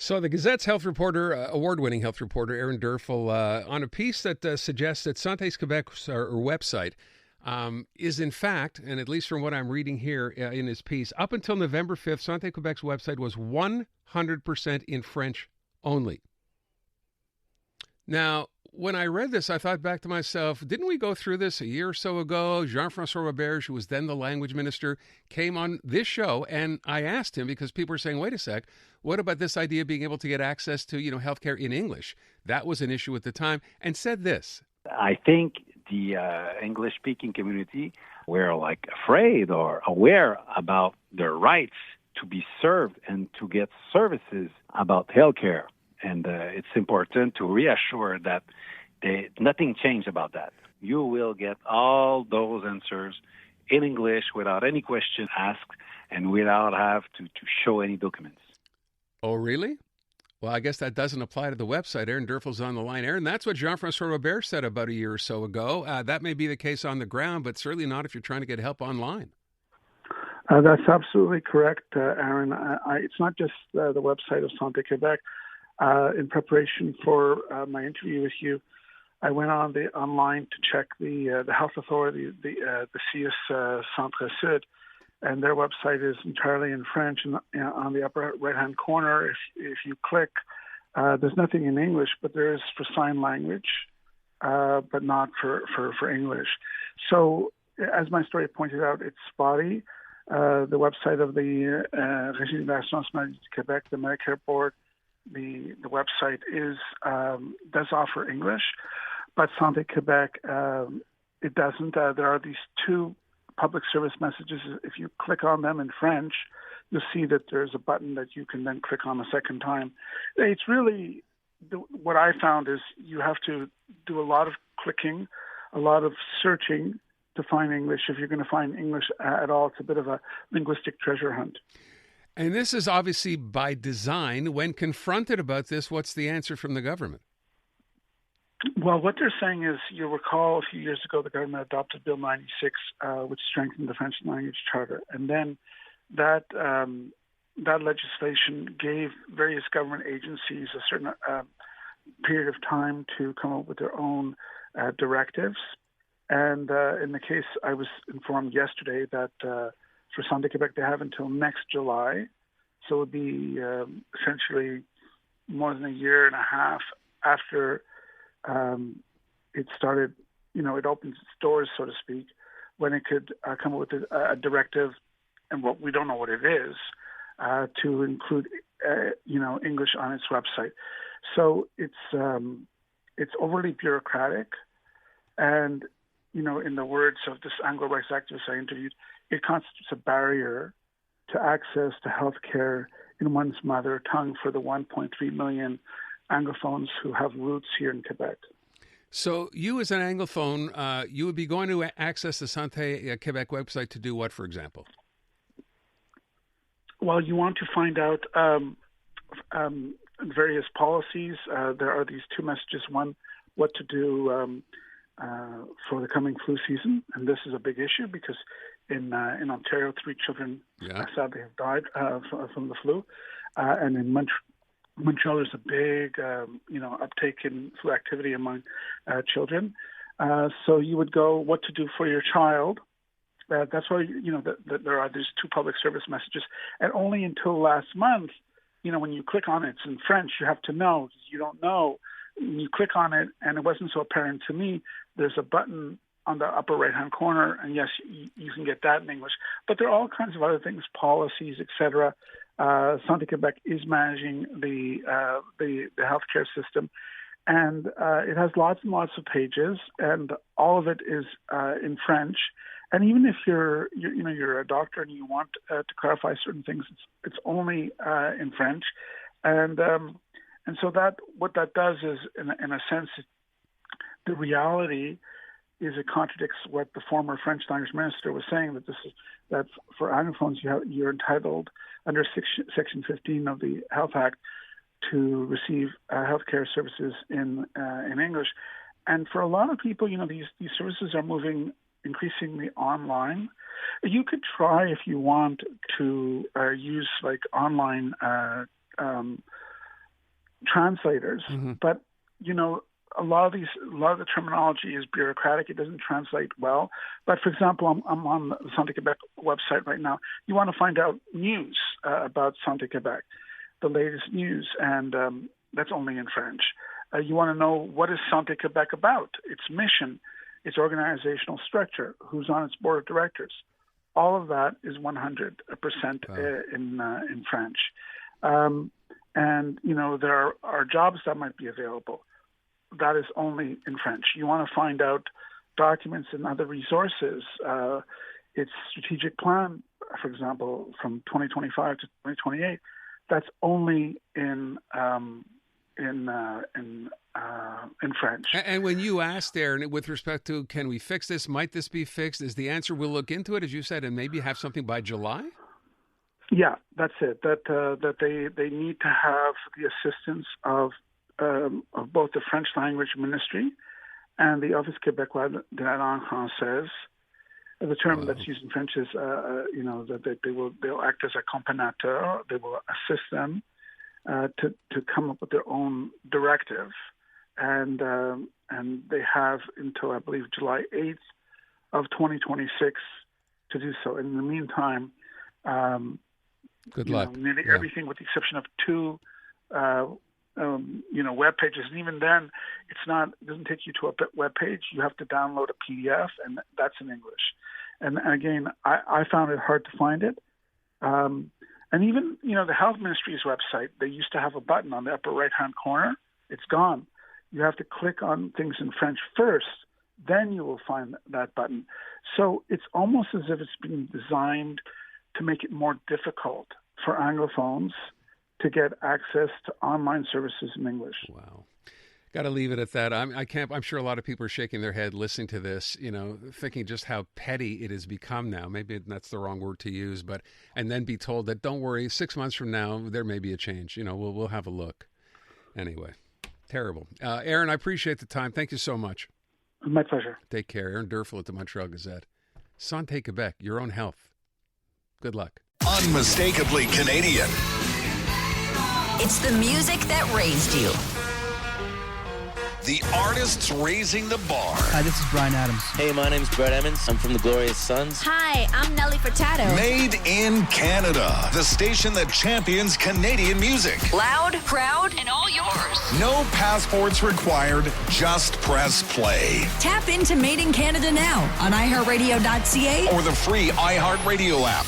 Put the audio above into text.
So the Gazette's health reporter, award-winning health reporter, Aaron Derfel, on a piece that suggests that Santé Quebec's website is in fact, and at least from what I'm reading here in his piece, up until November 5th, Santé Quebec's website was 100% in French only. Now, when I read this, I thought back to myself, didn't we go through this a year or so ago? Jean-François Roberge, who was then the language minister, came on this show, and I asked him, because people were saying, wait a sec, what about this idea of being able to get access to, healthcare in English? That was an issue at the time, and said this. I think the English-speaking community were afraid or aware about their rights to be served and to get services about healthcare. And it's important to reassure that nothing changed about that. You will get all those answers in English without any question asked and without have to show any documents. Oh, really? Well, I guess that doesn't apply to the website. Aaron Derfel's on the line. Aaron, that's what Jean-François Roberge said about a year or so ago. That may be the case on the ground, but certainly not if you're trying to get help online. That's absolutely correct, Aaron. It's not just the website of Santé Quebec. In preparation for my interview with you, I went online to check the health authority, the CS Centre Sud, and their website is entirely in French. And on the upper right-hand corner, if you click, there's nothing in English, but there is for sign language, but not for English. So, as my story pointed out, it's spotty. The website of the Régie de l'Assurance Maladie du Québec, the Medicare Board, the website does offer English, but Santé Quebec, it doesn't. There are these two public service messages. If you click on them in French, you'll see that there's a button that you can then click on a second time. It's really, what I found is you have to do a lot of clicking, a lot of searching to find English. If you're going to find English at all, it's a bit of a linguistic treasure hunt. And this is obviously by design. When confronted about this, what's the answer from the government? Well, what they're saying is, you'll recall a few years ago, the government adopted Bill 96, which strengthened the French language charter. And then that legislation gave various government agencies a certain period of time to come up with their own directives. And in the case, I was informed yesterday that for Santé Quebec, they have until next July. So it would be essentially more than a year and a half after it started, it opens its doors, so to speak, when it could come up with a directive, and what we don't know what it is, to include, English on its website. So it's overly bureaucratic, and in the words of this Anglo rights activist I interviewed, it constitutes a barrier to access to health care in one's mother tongue for the 1.3 million Anglophones who have roots here in Quebec. So you as an Anglophone, you would be going to access the Santé Quebec website to do what, for example? Well, you want to find out various policies. There are these two messages. One, what to do for the coming flu season, and this is a big issue because in Ontario, 3 children sadly have died from the flu, and in Montreal there's a big uptake in flu activity among children. So you would go what to do for your child. That's why there are these two public service messages, and only until last month, when you click on it, it's in French. You have to know. You don't know. When you click on it, and it wasn't so apparent to me, there's a button on the upper right-hand corner, and yes, you can get that in English. But there are all kinds of other things, policies, etc. Santé Quebec is managing the healthcare system, and it has lots and lots of pages, and all of it is in French. And even if you're a doctor and you want to clarify certain things, it's only in French, and so that what that does is, in a sense, the reality is it contradicts what the former French language minister was saying, that for Anglophones you're entitled under Section 15 of the Health Act to receive healthcare services in English. And for a lot of people, these services are moving increasingly online. You could try, if you want, to use online translators, but a lot of the terminology is bureaucratic. It doesn't translate well. But for example, I'm on the Santé Quebec website right now. You want to find out news about Santé Quebec, the latest news, and that's only in French. You want to know what is Santé Quebec about, its mission, its organizational structure, who's on its board of directors. All of that is 100% in French. And there are jobs that might be available. That is only in French. You want to find out documents and other resources. Its strategic plan, for example, from 2025 to 2028. That's only in French. And when you asked Aaron, with respect to can we fix this, might this be fixed, is the answer we'll look into it, as you said, and maybe have something by July? Yeah, that's it. That they need to have the assistance of both the French language ministry and the Office Québécois de la langue française. The term that's used in French is, that they'll act as accompagnateur. They will assist them to come up with their own directive, and they have until I believe July 8th of 2026 to do so. In the meantime, good luck. Nearly everything, with the exception of two, web pages, and even then, it doesn't take you to a web page. You have to download a PDF, and that's in English. And again, I found it hard to find it. And even, the Health Ministry's website, they used to have a button on the upper right-hand corner. It's gone. You have to click on things in French first, then you will find that button. So it's almost as if it's been designed to make it more difficult for Anglophones to get access to online services in English. Wow. Got to leave it at that. I'm sure a lot of people are shaking their head listening to this, thinking just how petty it has become now. Maybe that's the wrong word to use, and then be told that, don't worry, 6 months from now, there may be a change. We'll have a look. Anyway, terrible. Aaron, I appreciate the time. Thank you so much. My pleasure. Take care. Aaron Derfel at the Montreal Gazette. Santé Quebec, your own health. Good luck. Unmistakably Canadian. It's the music that raised you. The artists raising the bar. Hi, this is Bryan Adams. Hey, my name's Brett Emmons. I'm from the Glorious Sons. Hi, I'm Nelly Furtado. Made in Canada. The station that champions Canadian music. Loud, proud, and all yours. No passports required. Just press play. Tap into Made in Canada now on iHeartRadio.ca or the free iHeartRadio app.